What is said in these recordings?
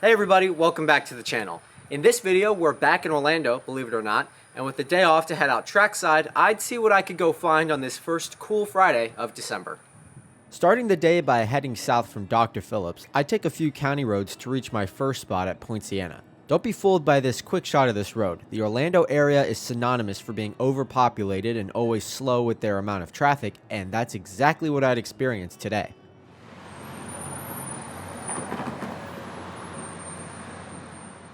Hey everybody, welcome back to the channel. In this video, we're back in Orlando, believe it or not, and with the day off to head out trackside, I'd see what I could go find on this first cool Friday of December. Starting the day by heading south from Dr. Phillips, I take a few county roads to reach my first spot at Poinciana. Don't be fooled by this quick shot of this road. The Orlando area is synonymous for being overpopulated and always slow with their amount of traffic, and that's exactly what I'd experienced today.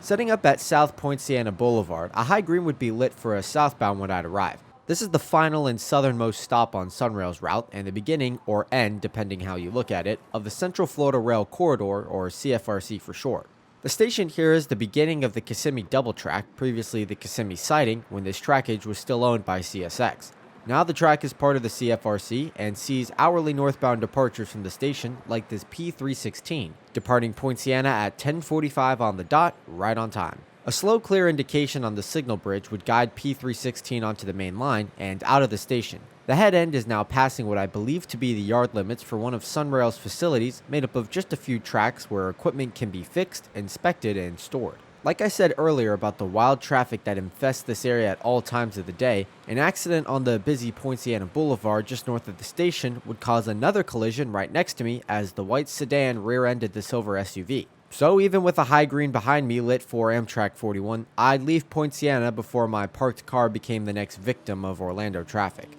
Setting up at South Poinciana Boulevard, a high green would be lit for a southbound when I'd arrive. This is the final and southernmost stop on Sunrail's route and the beginning, or end depending how you look at it, of the Central Florida Rail Corridor, or CFRC for short. The station here is the beginning of the Kissimmee double track, previously the Kissimmee siding, when this trackage was still owned by CSX. Now the track is part of the CFRC and sees hourly northbound departures from the station like this P316, departing Poinciana at 10:45 on the dot, right on time. A slow clear indication on the signal bridge would guide P316 onto the main line and out of the station. The head end is now passing what I believe to be the yard limits for one of Sunrail's facilities, made up of just a few tracks where equipment can be fixed, inspected, and stored. Like I said earlier about the wild traffic that infests this area at all times of the day, an accident on the busy Poinciana Boulevard just north of the station would cause another collision right next to me as the white sedan rear-ended the silver SUV. So even with a high green behind me lit for Amtrak 41, I'd leave Poinciana before my parked car became the next victim of Orlando traffic.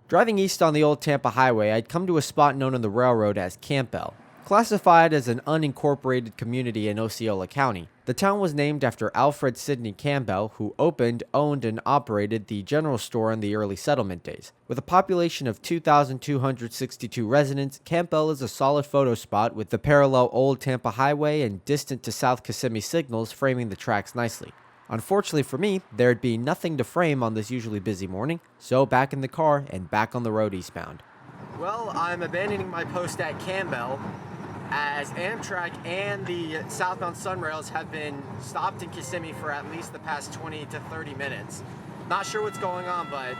Driving east on the old Tampa Highway, I'd come to a spot known on the railroad as Campbell. Classified as an unincorporated community in Osceola County, the town was named after Alfred Sidney Campbell, who opened, owned, and operated the general store in the early settlement days. With a population of 2,262 residents, Campbell is a solid photo spot with the parallel Old Tampa Highway and distant to South Kissimmee signals framing the tracks nicely. Unfortunately for me, there'd be nothing to frame on this usually busy morning, so back in the car and back on the road eastbound. Well, I'm abandoning my post at Campbell, as Amtrak and the southbound Sunrails have been stopped in Kissimmee for at least the past 20 to 30 minutes. Not sure what's going on, but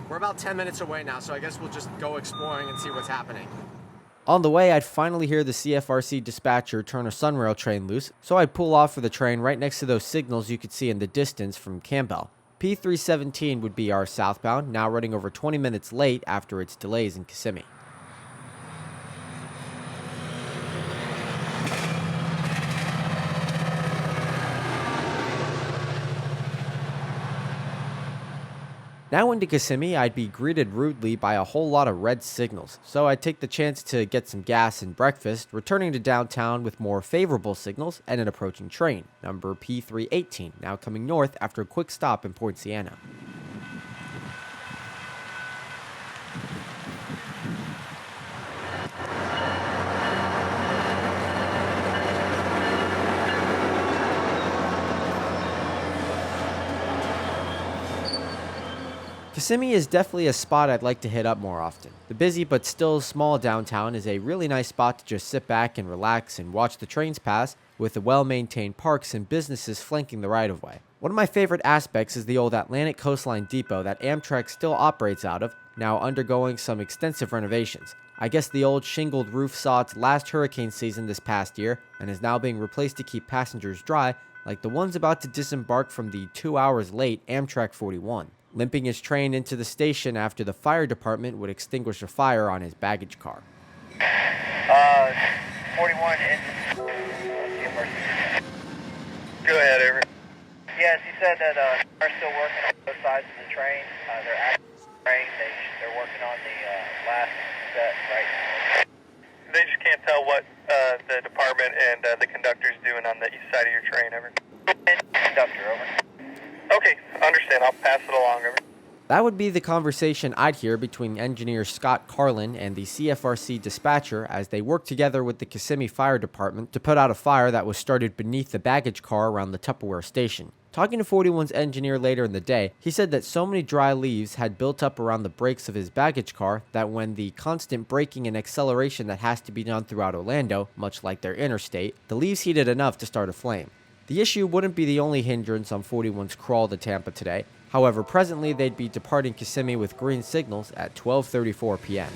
we're about 10 minutes away now, so I guess we'll just go exploring and see what's happening. On the way, I'd finally hear the CFRC dispatcher turn a Sunrail train loose, so I'd pull off for the train right next to those signals you could see in the distance from Campbell. P317 would be our southbound, now running over 20 minutes late after its delays in Kissimmee. Now into Kissimmee, I'd be greeted rudely by a whole lot of red signals, so I'd take the chance to get some gas and breakfast, returning to downtown with more favorable signals and an approaching train, number P318, now coming north after a quick stop in Poinciana. Kissimmee is definitely a spot I'd like to hit up more often. The busy but still small downtown is a really nice spot to just sit back and relax and watch the trains pass, with the well-maintained parks and businesses flanking the right-of-way. One of my favorite aspects is the old Atlantic Coastline Depot that Amtrak still operates out of, now undergoing some extensive renovations. I guess the old shingled roof saw its last hurricane season this past year and is now being replaced to keep passengers dry, like the ones about to disembark from the 2 hours late Amtrak 41. Limping his train into the station after the fire department would extinguish a fire on his baggage car. 41 in. Go ahead, Avery. Yes, he said that they're still working on both sides of the train. They're at the train. They're working on the last set right now. They just can't tell what the department and the conductor's doing on the east side of your train, Avery. Conductor, over. Okay, understand. I'll pass it along, Avery. That would be the conversation I'd hear between engineer Scott Carlin and the CFRC dispatcher as they worked together with the Kissimmee Fire Department to put out a fire that was started beneath the baggage car around the Tupperware station. Talking to 41's engineer later in the day, he said that so many dry leaves had built up around the brakes of his baggage car that when the constant braking and acceleration that has to be done throughout Orlando, much like their interstate, the leaves heated enough to start a flame. The issue wouldn't be the only hindrance on 41's crawl to Tampa today. However, presently they'd be departing Kissimmee with green signals at 12:34 p.m.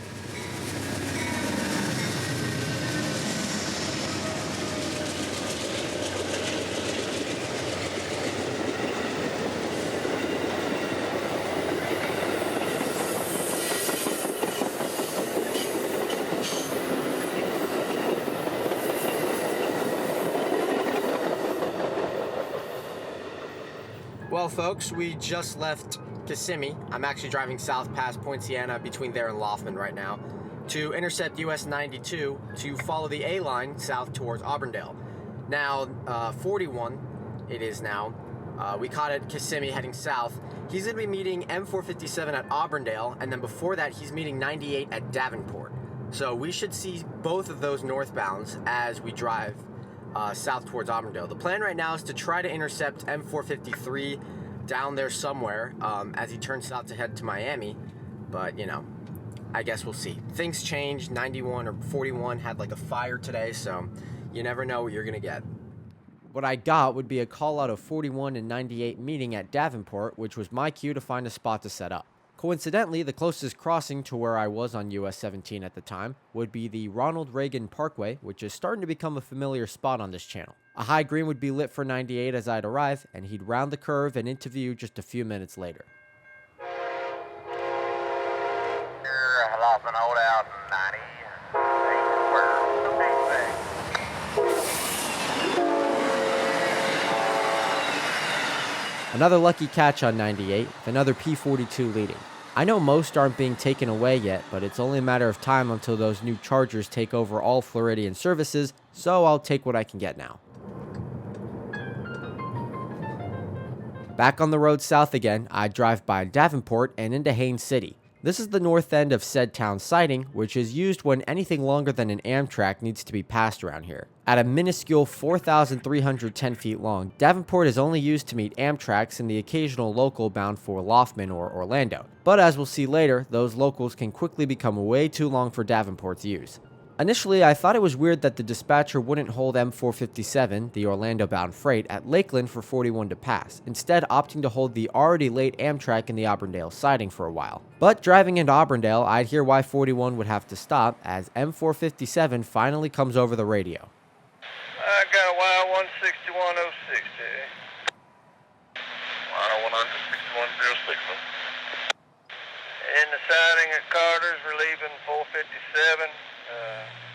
Well, folks, we just left Kissimmee. I'm actually driving south past Poinciana between there and Loughman right now to intercept US 92 to follow the A line south towards Auburndale. Now, 41 it is now. We caught it at Kissimmee heading south. He's going to be meeting M457 at Auburndale, and then before that, he's meeting 98 at Davenport. So we should see both of those northbounds as we drive south towards Auburndale. The plan right now is to try to intercept M453 down there somewhere as he turns south to head to Miami. But, you know, I guess we'll see. Things change. 91 or 41 had like a fire today, so you never know what you're going to get. What I got would be a call out of 41 and 98 meeting at Davenport, which was my cue to find a spot to set up. Coincidentally, the closest crossing to where I was on US 17 at the time would be the Ronald Reagan Parkway, which is starting to become a familiar spot on this channel. A high green would be lit for 98 as I'd arrive, and he'd round the curve and into view just a few minutes later. Loughman, hold out 90. Another lucky catch on 98, with another P42 leading. I know most aren't being taken away yet, but it's only a matter of time until those new Chargers take over all Floridian services, so I'll take what I can get now. Back on the road south again, I drive by Davenport and into Haines City. This is the north end of Setouts siding, which is used when anything longer than an Amtrak needs to be passed around here. At a minuscule 4,310 feet long, Davenport is only used to meet Amtraks and the occasional local bound for Loughman or Orlando. But as we'll see later, those locals can quickly become way too long for Davenport's use. Initially, I thought it was weird that the dispatcher wouldn't hold M457, the Orlando-bound freight, at Lakeland for 41 to pass, instead opting to hold the already late Amtrak in the Auburndale siding for a while. But driving into Auburndale, I'd hear why 41 would have to stop as M457 finally comes over the radio. I got a Y16106 today. Y16106. In the siding at Carter's, relieving 457.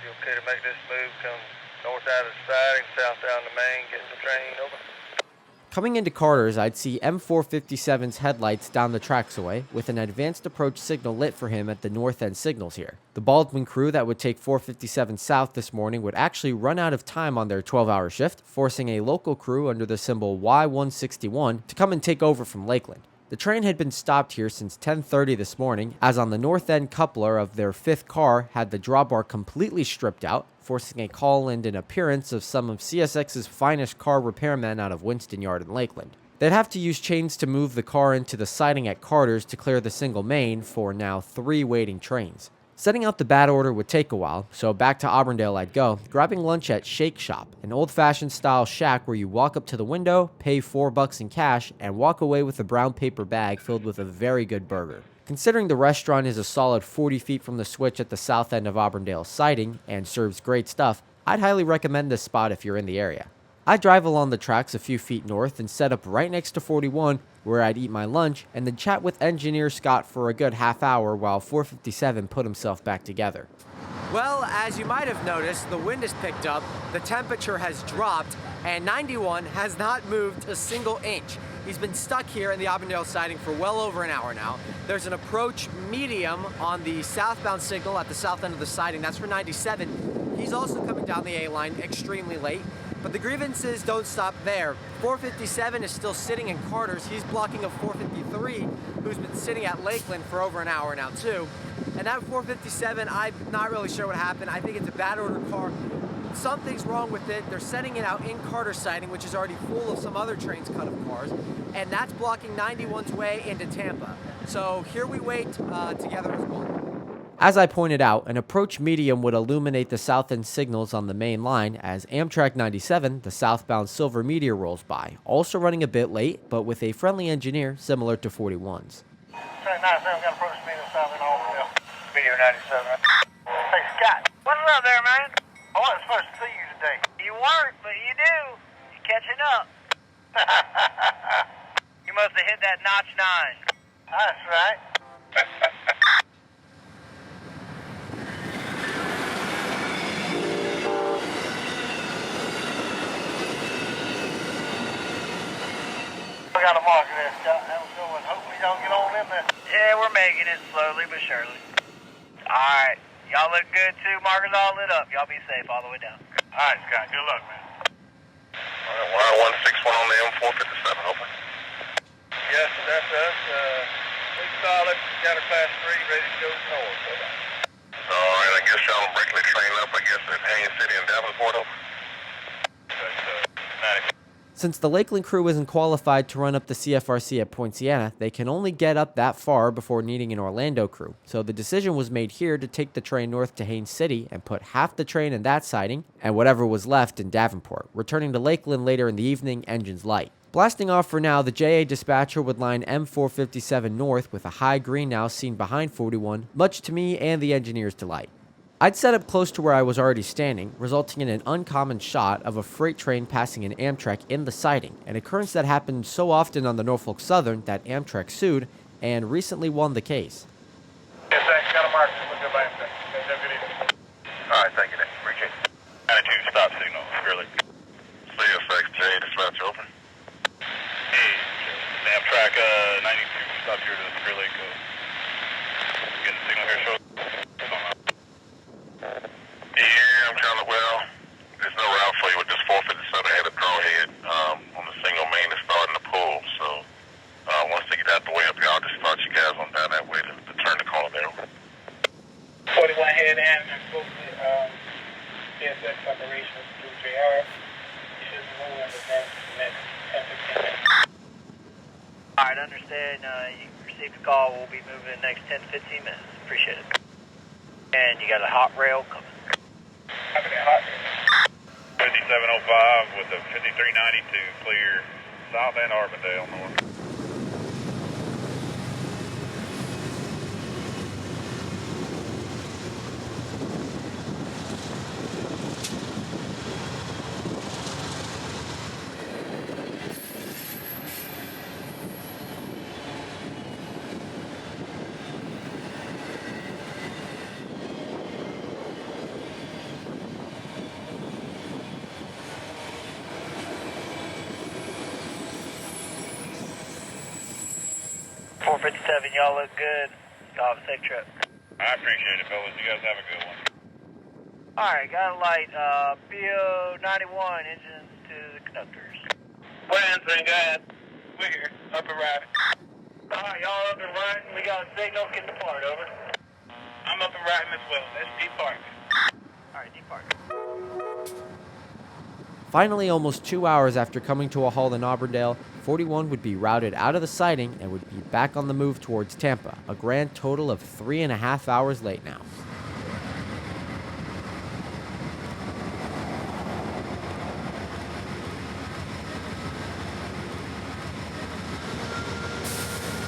You okay to make this move? Come north out of the siding, south down the main, getting the train over. Coming into Carter's, I'd see M457's headlights down the tracks away, with an advanced approach signal lit for him at the north end signals here. The Baldwin crew that would take 457 south this morning would actually run out of time on their 12-hour shift, forcing a local crew under the symbol Y161 to come and take over from Lakeland. The train had been stopped here since 10:30 this morning, as on the north end coupler of their fifth car had the drawbar completely stripped out, forcing a call and an appearance of some of CSX's finest car repairmen out of Winston Yard in Lakeland. They'd have to use chains to move the car into the siding at Carter's to clear the single main for now 3 waiting trains. Setting out the bad order would take a while, so back to Auburndale I'd go, grabbing lunch at Shake Shop, an old-fashioned style shack where you walk up to the window, pay $4 in cash, and walk away with a brown paper bag filled with a very good burger. Considering the restaurant is a solid 40 feet from the switch at the south end of Auburndale siding and serves great stuff, I'd highly recommend this spot if you're in the area. I drive along the tracks a few feet north and set up right next to 41 where I'd eat my lunch and then chat with engineer Scott for a good half hour while 457 put himself back together. Well, as you might have noticed, the wind has picked up, the temperature has dropped, and 91 has not moved a single inch. He's been stuck here in the Auburndale siding for well over an hour now. There's an approach medium on the southbound signal at the south end of the siding. That's for 97. He's also coming down the A line extremely late. But the grievances don't stop there. 457 is still sitting in Carter's. He's blocking a 453 who's been sitting at Lakeland for over an hour now too. And that 457, I'm not really sure what happened. I think it's a bad order car. Something's wrong with it. They're setting it out in Carter siding, which is already full of some other trains cut of cars. And that's blocking 91's way into Tampa. So here we wait together as one. As I pointed out, an approach medium would illuminate the south end signals on the main line as Amtrak 97, the southbound Silver Meteor, rolls by, also running a bit late, but with a friendly engineer similar to 41's. Train 97 got approach medium south in Auburndale. Meteor 97. Hey, Scott. What's up there, man? I wasn't supposed to see you today. You weren't, but you do. You're catching up. You must have hit that notch 9. That's right. I got a marker there. making it slowly but surely. Alright, y'all look good too. Markers all lit up. Y'all be safe all the way down. Alright, Scott, good luck, man. Alright, 161 on the M457, open. Yes, that's us. We solid, got a class 3 ready to go north. Alright, I guess y'all breaking the train up, I guess, at Haines City and Davenport, over. Since the Lakeland crew isn't qualified to run up the CFRC at Poinciana, they can only get up that far before needing an Orlando crew. So the decision was made here to take the train north to Haines City and put half the train in that siding and whatever was left in Davenport, returning to Lakeland later in the evening, engines light. Blasting off for now, the JA dispatcher would line M457 north with a high green now seen behind 41, much to me and the engineer's delight. I'd set up close to where I was already standing, resulting in an uncommon shot of a freight train passing an Amtrak in the siding, an occurrence that happened so often on the Norfolk Southern that Amtrak sued and recently won the case. Yes, thanks. Got a mark. We'll go by Amtrak. Have a good evening. All right, thank you, Nick. Appreciate it. 92, stop signal. Really. CSX, dispatch open. Hey, Amtrak 92, stop here to the Spear Lake. Getting the signal here, show. Yeah, I'm trying to, well, there's no route for you with this 457 head of draw head on the single main that's starting to pull. So once they get out the way up here, I'll just start you guys on down that way to turn the corner there. 41 head in and go to CSX operations through JR. You should be moving in the next 10-15 minutes. Alright, understand. You received a call. We'll be moving in the next 10-15 minutes. Appreciate it. And you got a hot rail coming. Having a hot rail. 5705 with a 5392 clear south and Auburndale north. Y'all look good. Y'all have a safe trip. I appreciate it, fellas. You guys have a good one. Alright, got a light. BO91, engines to the conductors. Answering, guys. We're here. Up and riding. Alright, y'all up and running. We got a signal. Get the part, over. I'm up and riding as well. That's deep park. Alright, depart. Finally, almost 2 hours after coming to a halt in Auburndale, 41 would be routed out of the siding and would be back on the move towards Tampa, a grand total of 3.5 hours late now.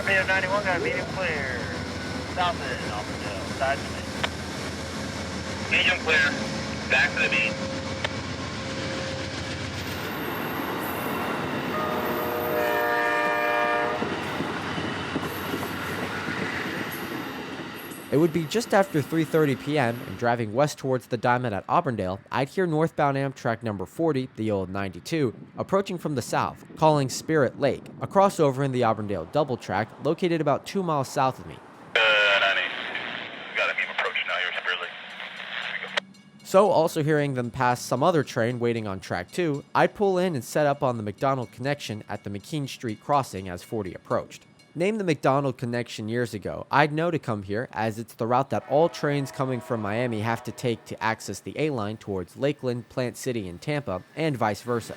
BO91 got a medium clear. South end, Auburndale, side to me. Medium clear. Back to the beat. It would be just after 3:30 p.m. and driving west towards the Diamond at Auburndale, I'd hear northbound Amtrak number 40, the old 92, approaching from the south, calling Spirit Lake, a crossover in the Auburndale double track located about 2 miles south of me. 90. Got him approaching now here, Spear Lake. So, also hearing them pass some other train waiting on track 2, I'd pull in and set up on the McDonald connection at the McKean Street crossing as 40 approached. Named the McDonald connection years ago, I'd know to come here as it's the route that all trains coming from Miami have to take to access the A-line towards Lakeland, Plant City, and Tampa, and vice versa.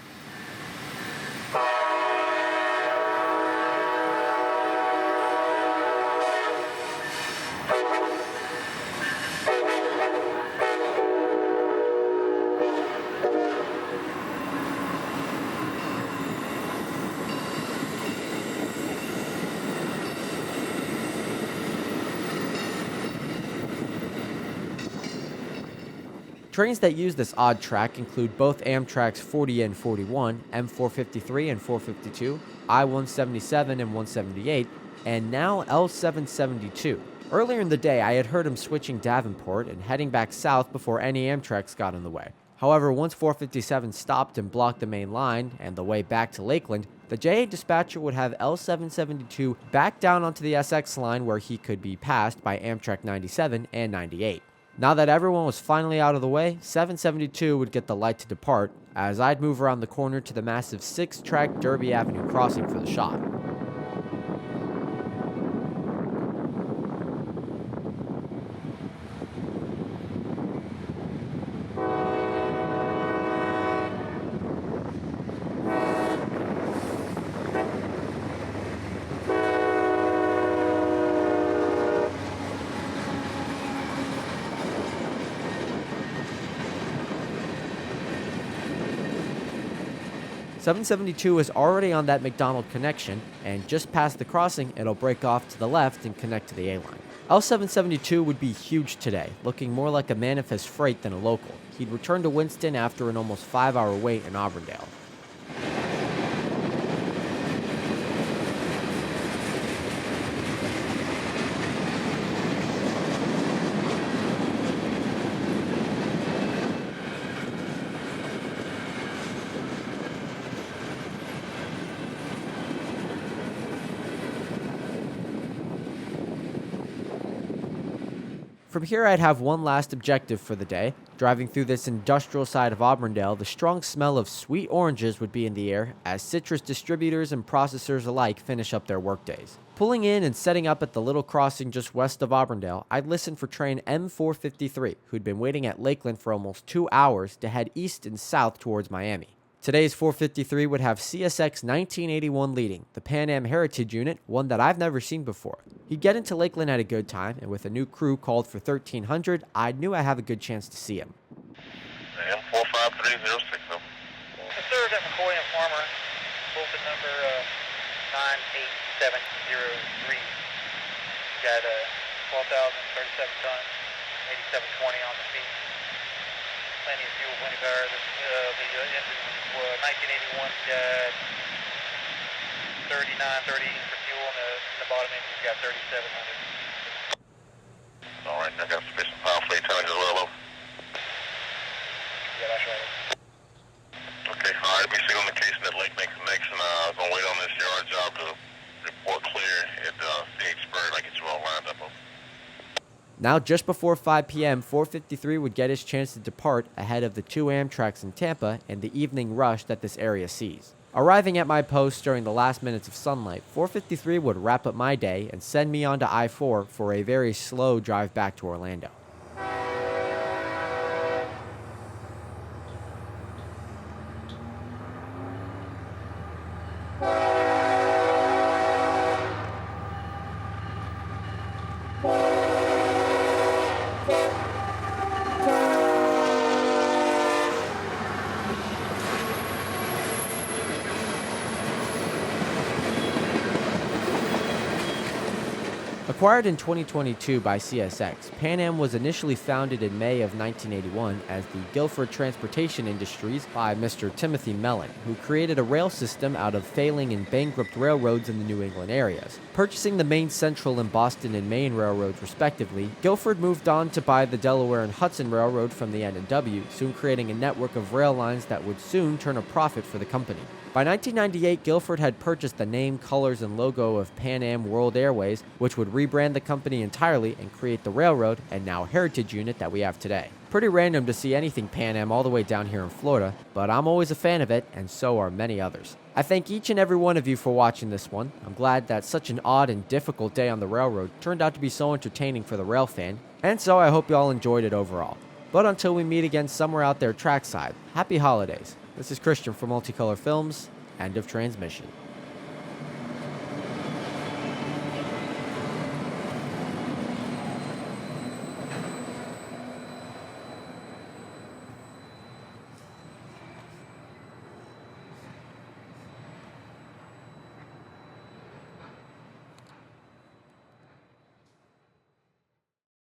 Trains that use this odd track include both Amtrak's 40 and 41, M453 and 452, I-177 and 178, and now L772. Earlier in the day, I had heard him switching Davenport and heading back south before any Amtraks got in the way. However, once 457 stopped and blocked the main line and the way back to Lakeland, the JA dispatcher would have L772 back down onto the SX line where he could be passed by Amtrak 97 and 98. Now that everyone was finally out of the way, 772 would get the light to depart, as I'd move around the corner to the massive 6-track Derby Avenue crossing for the shot. .772 is already on that McDonald connection, and just past the crossing, it'll break off to the left and connect to the A-line. L772 would be huge today, looking more like a manifest freight than a local. He'd return to Winston after an almost 5-hour wait in Auburndale. From here, I'd have one last objective for the day. Driving through this industrial side of Auburndale, the strong smell of sweet oranges would be in the air as citrus distributors and processors alike finish up their workdays. Pulling in and setting up at the little crossing just west of Auburndale, I'd listen for train M453, who'd been waiting at Lakeland for almost 2 hours to head east and south towards Miami. Today's 453 would have CSX 1981 leading, the Pan Am Heritage Unit, one that I've never seen before. He'd get into Lakeland at a good time, and with a new crew called for 1300, I knew I'd have a good chance to see him. M45306. Third at McCoy and Farmer, bulletin number 98703. Got 12,037 tons, 8720 on the feet. Plenty of fuel, plenty of power. The engine was 1981, got 3930 for fuel, and the bottom engine's got 3700. All right, I got sufficient power fleet tonnage as well, though. Yeah, that's right. Okay, all right, be seeing on the case in that lake main connection. I'm going to wait on this yard job to report clear at Statesburg. I get you all lined up. Now, just before 5 p.m., 453 would get his chance to depart ahead of the 2 Amtraks in Tampa and the evening rush that this area sees. Arriving at my post during the last minutes of sunlight, 453 would wrap up my day and send me onto I-4 for a very slow drive back to Orlando. Acquired in 2022 by CSX, Pan Am was initially founded in May of 1981 as the Guilford Transportation Industries by Mr. Timothy Mellon, who created a rail system out of failing and bankrupt railroads in the New England areas. Purchasing the Maine Central and Boston and Maine railroads respectively, Guilford moved on to buy the Delaware and Hudson Railroad from the N&W, soon creating a network of rail lines that would soon turn a profit for the company. By 1998, Guilford had purchased the name, colors, and logo of Pan Am World Airways, which would rebrand the company entirely and create the railroad and now heritage unit that we have today. Pretty random to see anything Pan Am all the way down here in Florida, but I'm always a fan of it, and so are many others. I thank each and every one of you for watching this one. I'm glad that such an odd and difficult day on the railroad turned out to be so entertaining for the rail fan, and so I hope you all enjoyed it overall. But until we meet again somewhere out there trackside, happy holidays. This is Christian from Multicolor Films. End of transmission.